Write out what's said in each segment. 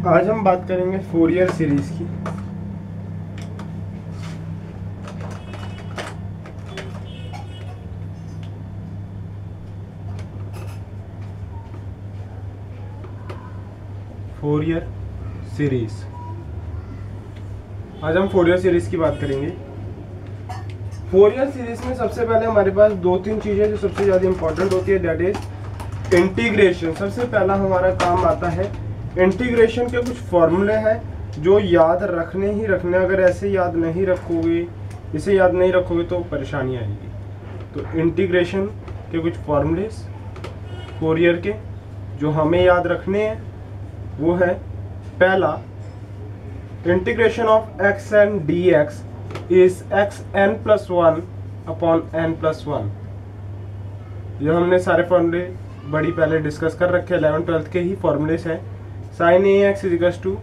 आज हम बात करेंगे फोरियर सीरीज की। फोरियर सीरीज, आज हम फोरियर सीरीज की बात करेंगे। फोरियर सीरीज में सबसे पहले हमारे पास दो तीन चीजें जो सबसे ज्यादा इंपॉर्टेंट होती है, दैट इज इंटीग्रेशन। सबसे पहला हमारा काम आता है इंटीग्रेशन के कुछ फॉर्मूले हैं जो याद रखने ही रखने, अगर ऐसे याद नहीं रखोगे, इसे याद नहीं रखोगे तो परेशानी आएगी। तो इंटीग्रेशन के कुछ फॉर्मूले फोरियर के जो हमें याद रखने हैं वो है, पहला integration of x and d x is x n plus one upon n plus one. ये हमने सारे फॉर्मूले बड़ी पहले डिस्कस कर रखे, 11th-12th के ही फॉर्मूलेस हैं। Sine a x is equal to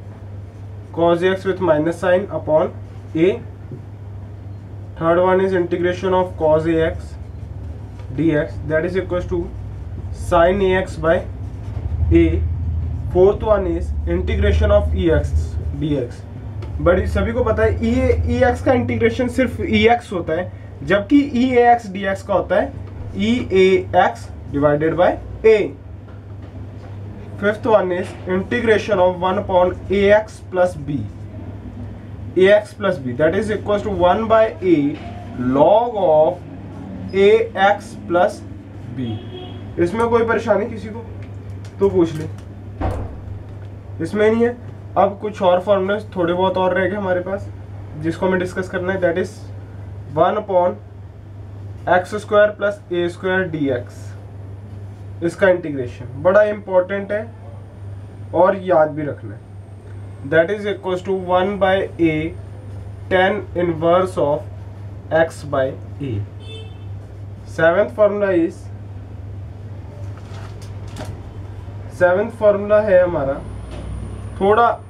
cos x with minus sine upon a. Third one is integration of cos a x d x that is equal to sine a x by a. Fourth one is integration of e x d x. बड़ी सभी को पता है ई x का integration सिर्फ ई x होता है, जबकि e a x d x का होता है e a x divided by a. Fifth one is integration of one upon a x plus b, a x plus b that is equal to one by a log of a x plus b. इसमें कोई परेशानी किसी को तो पूछ ले, इसमें नहीं है। अब कुछ और फॉर्मूले थोड़े बहुत और रह गए हमारे पास जिसको हमें डिस्कस करना है, that is one upon x square plus a square d x. इसका इंटीग्रेशन बड़ा इंपॉर्टेंट है और याद भी रखना है, that is equal to one by a tan inverse of x by a. Seventh formula है हमारा, थोड़ा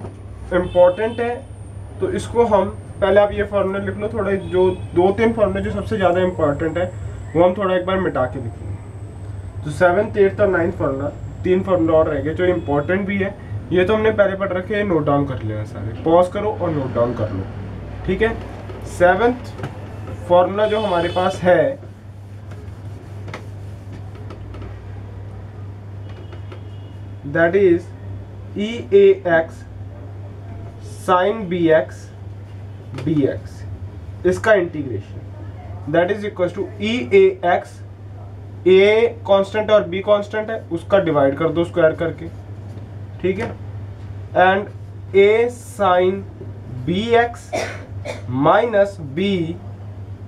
इम्पोर्टेंट है तो इसको हम पहले आप ये फॉर्मूला लिख लो। थोड़ा जो दो तीन फॉर्मूले जो सबसे ज़्यादा इंपॉर्टेंट है वो हम थोड़ा एक बार मिटा के लिखेंगे। तो 7th, 8th और 9th फॉर्मूला, तीन फॉर्मूला और रह गए जो इंपॉर्टेंट भी है। ये तो हमने पहले पढ़ रखे हैं, नोट डाउन कर लेना सारे, पॉज करो और नोट डाउन कर लो, ठीक है। 7th फॉर्मूला जो हमारे पास है that is e a x sine b x d x. इसका integration that is equal to e a x, a constant और बी कांस्टेंट है, उसका डिवाइड कर दो स्क्वायर करके, ठीक है। And a sine b x minus b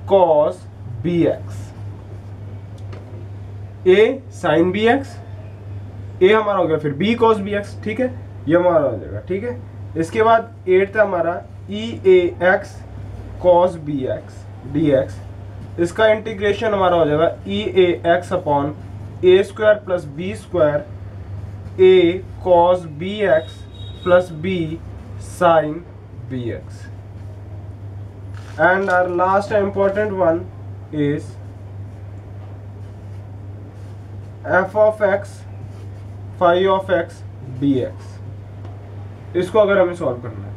cos b x. A sine b x, a हमारा हो गया, फिर बी कॉस बी एक्स, ठीक है, ये हमारा हो जाएगा, ठीक है। इसके बाद 8th हमारा e a x cos b x d x. इसका इंटीग्रेशन हमारा हो जाएगा e a x upon a square plus b square a cos b x plus b sine b x. And our last important one is f of x phi of x d x. इसको अगर हमें solve करना है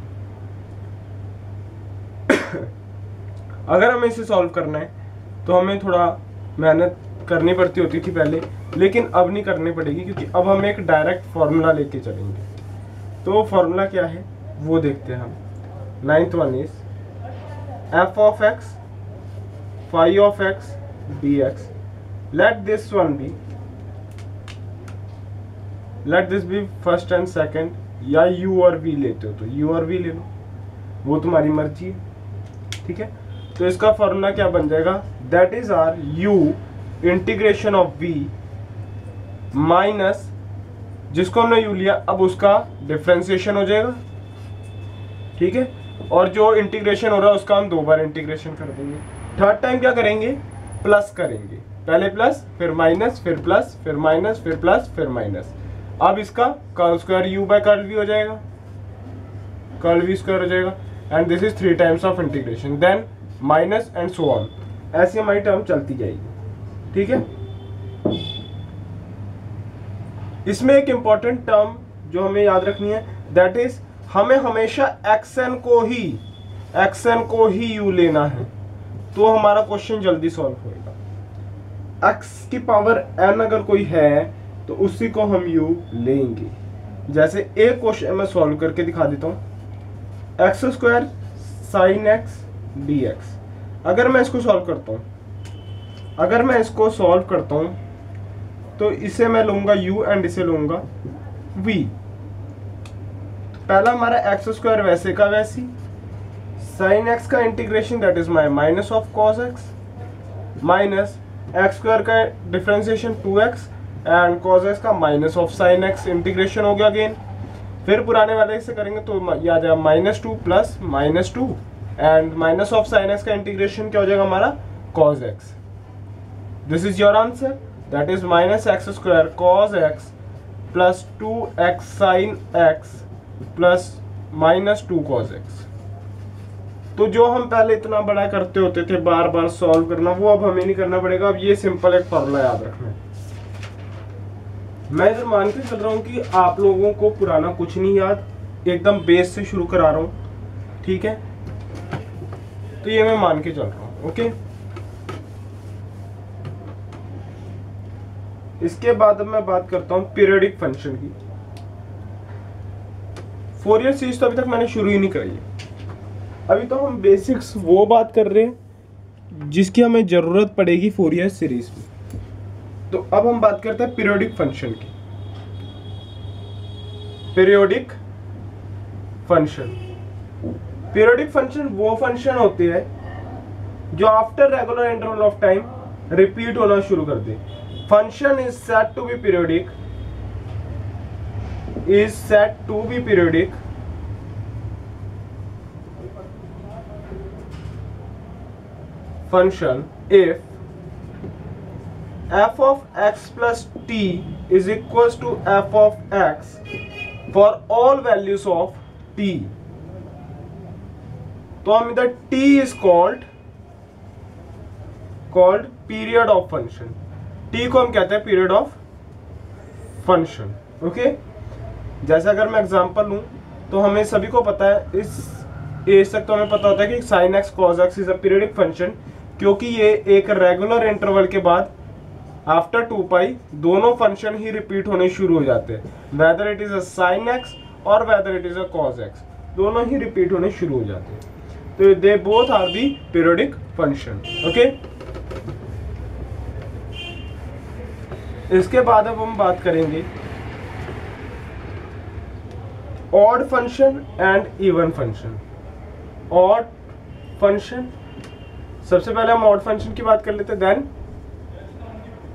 अगर हमें इसे solve करना है तो हमें थोड़ा मेहनत करनी पड़ती होती थी पहले, लेकिन अब नहीं करनी पड़ेगी क्योंकि अब हम एक डायरेक्ट फॉर्मूला लेके चलेंगे। तो फॉर्मूला क्या है वो देखते हैं हम। 9th one is f of x phi of x d x. Let this be first and second, या यू और वी लेते हो तो यू और वी ले लो, वो तुम्हारी मर्जी है, ठीक है। तो इसका फॉर्मूला क्या बन जाएगा, that is are u integration of v minus, जिसको हमने यू लिया अब उसका डिफरेंशिएशन हो जाएगा, ठीक है। और जो इंटीग्रेशन हो रहा है उसका हम दो बार इंटीग्रेशन कर देंगे। थर्ड टाइम क्या करेंगे, प्लस करेंगे, पहले प्लस फिर माइनस फिर प्लस फिर माइनस फिर प्लस फिर माइनस। अब इसका curl square u by curl v हो जाएगा, कर्ल वी स्क्वायर हो जाएगा। And this is 3 times of integration, then minus and so on, ऐसी हमारी टर्म चलती जाएगी, ठीक है। इसमें एक इंपॉर्टेंट टर्म जो हमें याद रखनी है, दैट इज हमें हमेशा एक्सन को ही यू लेना है, तो हमारा क्वेश्चन जल्दी सॉल्व होएगा। एक्स की पावर एन अगर कोई है तो उसी को हम यू लेंगे। जैसे एक क्वेश्चन मैं सॉल्व करके दिखा देता हूँ, x square sine x d x. अगर मैं इसको सॉल्व करता हूँ तो इसे मैं लूंगा u एंड इसे लूंगा v। पहला हमारा एक्स स्क्वायर वैसे का वैसी, साइन एक्स का integration that is my minus of cos x, minus x square का differentiation 2x and cos x का minus of sine x, integration हो गया अगेन। फिर पुराने वाले से करेंगे तो आ जाएगा -2 plus -2 and minus of sine x का इंटीग्रेशन क्या हो जाएगा हमारा cos x. This is your answer, that is minus x square cos x plus 2x sine x plus -2 cos x. तो जो हम पहले इतना बड़ा करते होते थे बार बार सॉल्व करना, वो अब हमें नहीं करना पड़ेगा। अब ये सिंपल एक फॉर्मूला याद रखना है। मैं इधर मान के चल रहा हूँ कि आप लोगों को पुराना कुछ नहीं याद, एकदम बेस से शुरू करा रहा हूँ, ठीक है? तो ये मैं मान के चल रहा हूँ, ओके? इसके बाद अब मैं बात करता हूँ पीरियोडिक फंक्शन की। फोरियर सीरीज तो अभी तक मैंने शुरू ही नहीं कराई है। अभी तो हम बेसिक्स वो बात कर रहे हैं जिसकी हमें जरूरत पड़ेगी फोरियर सीरीज में। तो अब हम बात करते हैं पीरियोडिक फंक्शन की। पीरियोडिक फंक्शन वो फंक्शन होते हैं जो after regular interval of time repeat होना शुरू कर दे। Function is said to be periodic function if f of x plus t is equals to f of x for all values of t। तो हम इधर t is called period of function। t को हम कहते हैं period of function, okay? जैसे अगर मैं एग्जांपल लूं तो हमें सभी को पता है, इस एज तक तो हमें पता होता है कि sin x cos x is a periodic function, क्योंकि ये एक रेगुलर इंटरवल के बाद आफ्टर 2 पाई दोनों फंक्शन ही रिपीट होने शुरू हो जाते हैं। Whether it is a sine x और whether it is a cos x, दोनों ही रिपीट होने शुरू हो जाते हैं। तो they both are the periodic function, okay? इसके बाद अब हम बात करेंगे odd function and even function. Odd function, सबसे पहले हम ऑड फंक्शन की बात कर लेते हैं, then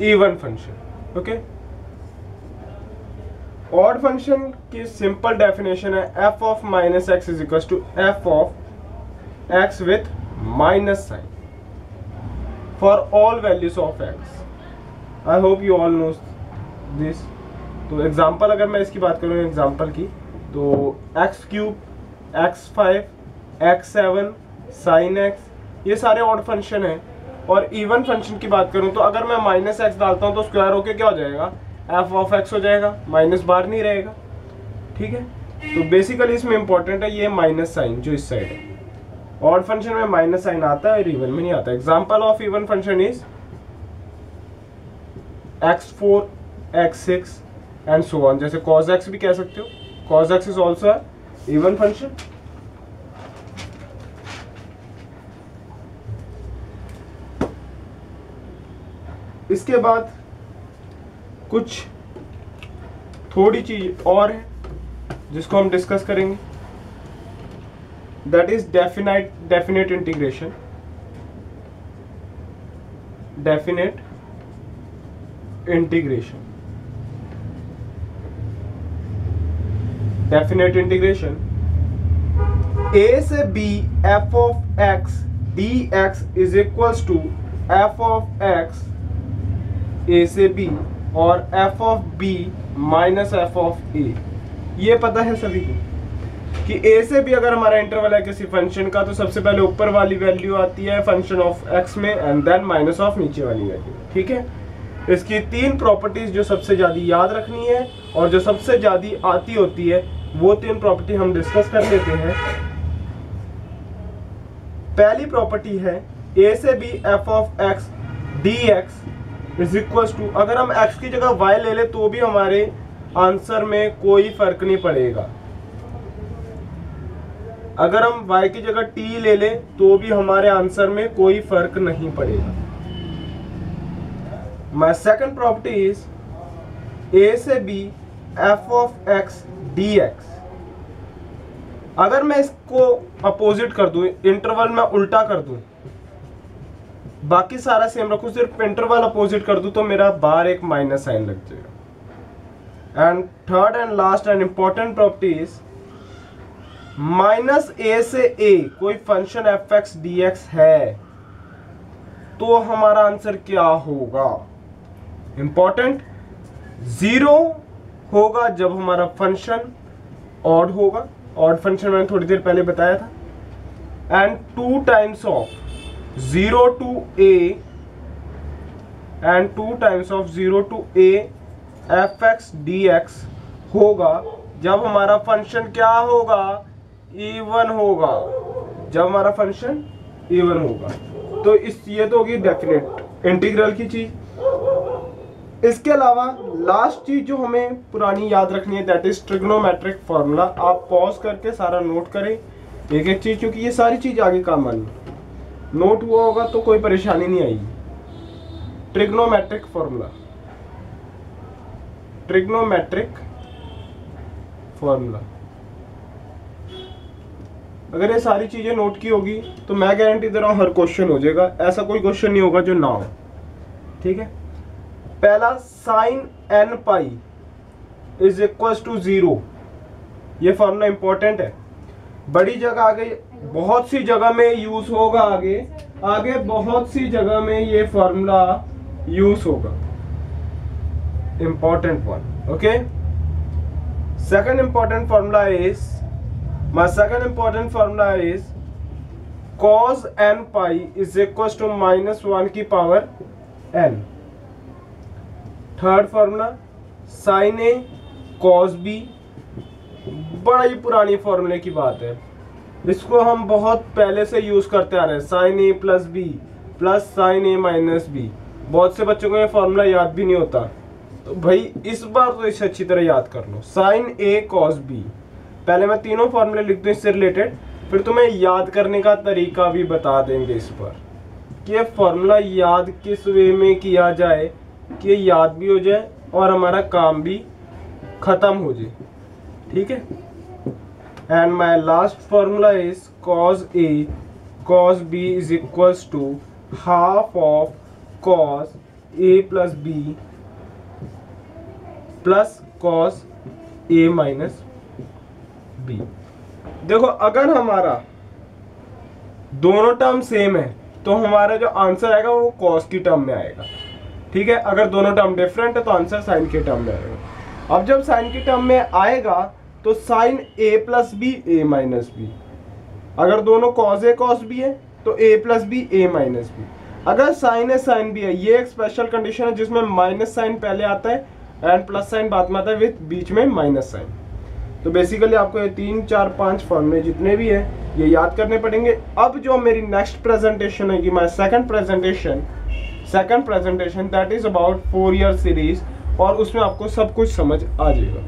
even function, okay? Odd function की सिंपल डेफिनेशन है f of minus x is equals to f of x with minus sign for all values of x। I hope you all know this। तो example अगर मैं इसकी बात करूँ example की, तो x3, x5, x7, sin x, ये सारे ऑड फंक्शन हैं। और इवन फंक्शन की बात करूं तो अगर मैं माइनस एक्स डालता हूं तो स्क्वायर होके क्या हो जाएगा, एफ ऑफ एक्स हो जाएगा, माइनस बार नहीं रहेगा, ठीक है? तो बेसिकली इसमें इंपॉर्टेंट है ये माइनस साइन जो इस साइड है। ऑड फंक्शन में माइनस साइन आता है और इवन में नहीं आता। Example of even function is x4, x6 and so on. जैसे cos x भी कह सकते हो, cos x is also even function. इसके बाद कुछ थोड़ी चीज और है जिसको हम डिस्कस करेंगे, that is definite integration. Definite integration a से b f of x dx is equals to f of x a से b और f of b minus f of a। ये पता है सभी को कि a से b अगर हमारा इंटरवल है किसी फंक्शन का तो सबसे पहले ऊपर वाली वैल्यू आती है फंक्शन ऑफ x में एंड देन माइनस ऑफ नीचे वाली वैल्यू, ठीक है? इसकी 3 प्रॉपर्टीज जो सबसे ज्यादा याद रखनी है और जो सबसे ज्यादा आती होती है वो 3 प्रॉपर्टी हम डिस्कस कर लेते हैं। पहली प्रॉपर्टी है a से b f of x dx is equal to, अगर हम x की जगह y ले ले तो भी हमारे आंसर में कोई फर्क नहीं पड़ेगा। अगर हम y की जगह t ले ले तो भी हमारे आंसर में कोई फर्क नहीं पड़ेगा। My second property is a से b f of x dx। अगर मैं इसको अपोजिट कर दूं, इंटरवल में उल्टा कर दूं, बाकी सारा सेम रखूं, सिर्फ इंटरवल अपोजिट कर दूं तो मेरा बाहर एक माइनस साइन लग जाएगा। And third and last and important property is minus a से a कोई function F x d x है तो हमारा आंसर क्या होगा? इंपॉर्टेंट, 0 होगा जब हमारा फंक्शन ऑड होगा। ऑड फंक्शन मैंने थोड़ी देर पहले बताया था। And 2 times of 0 to a and 2 times of 0 to a F x d x होगा जब हमारा फंक्शन क्या होगा? इवन होगा। जब हमारा फंक्शन इवन होगा। तो ये तो होगी डेफिनेट इंटीग्रल की चीज। इसके अलावा लास्ट चीज जो हमें पुरानी याद रखनी है दैट इज ट्रिग्नोमेट्रिक फॉर्मूला। आप पॉज करके सारा नोट करें एक एक चीज, क्योंकि ये सारी चीज आगे काम आनी। नोट हुआ होगा तो कोई परेशानी नहीं आएगी। ट्रिग्नोमेट्रिक फॉर्मूला, ट्रिग्नोमेट्रिक फॉर्मूला, अगर ये सारी चीजें नोट की होगी तो मैं गारंटी दे रहा हूं हर क्वेश्चन हो जाएगा। ऐसा कोई क्वेश्चन नहीं होगा जो ना हो। ठीक है, पहला sine n pi is equal to 0। ये फॉर्मूला इंपॉर्टेंट है, बड़ी जगह आगे बहुत सी जगह में यूज होगा। आगे बहुत सी जगह में ये फॉर्मूला यूज होगा। Important one. Okay, second important formula is my second important formula is cos n pi is equals to minus 1 की power n। Third formula sin a cos b, बड़ा ही पुरानी फॉर्मूले की बात है। इसको हम बहुत पहले से यूज करते आ रहे हैं। sin a plus b plus sin a minus b। बहुत से बच्चों को ये फॉर्मूला याद भी नहीं होता, तो भाई इस बार तो इसे अच्छी तरह याद कर लो। sin a cos b, पहले मैं तीनों फॉर्मूले लिख दूं इससे रिलेटेड, फिर तुम्हें याद करने का तरीका भी बता देंगे इस पर कि ये फॉर्मूला याद किस वे में किया जाए कि याद भी हो जाए और हमारा काम भी खत्म हो जाए। ठीक है, and my last formula is cos a cos b is equals to half of cos a plus b plus cos a minus b। देखो, अगर हमारा दोनों टर्म सेम है तो हमारा जो आंसर आएगा वो कॉस की टर्म में आएगा। ठीक है, अगर दोनों टर्म डिफरेंट है तो आंसर साइन के टर्म में आएगा। अब जब साइन की टर्म में आएगा तो sine a plus b a minus b. अगर दोनों कॉस a कॉस b है तो a plus b a minus b. अगर साइन है साइन b है, ये एक स्पेशल कंडीशन है जिसमें माइनस साइन पहले आता है एंड प्लस साइन बाद में आता है विथ बीच में माइनस साइन। तो बेसिकली आपको ये 3 4 5 फॉर्मूले जितने भी है ये याद करने पड़ेंगे। अब जो मेरी नेक्स्ट प्रेजेंटेशन होगी, my second presentation that is about 4 year series, और उसमें आपको सब कुछ समझ आ जाएगा।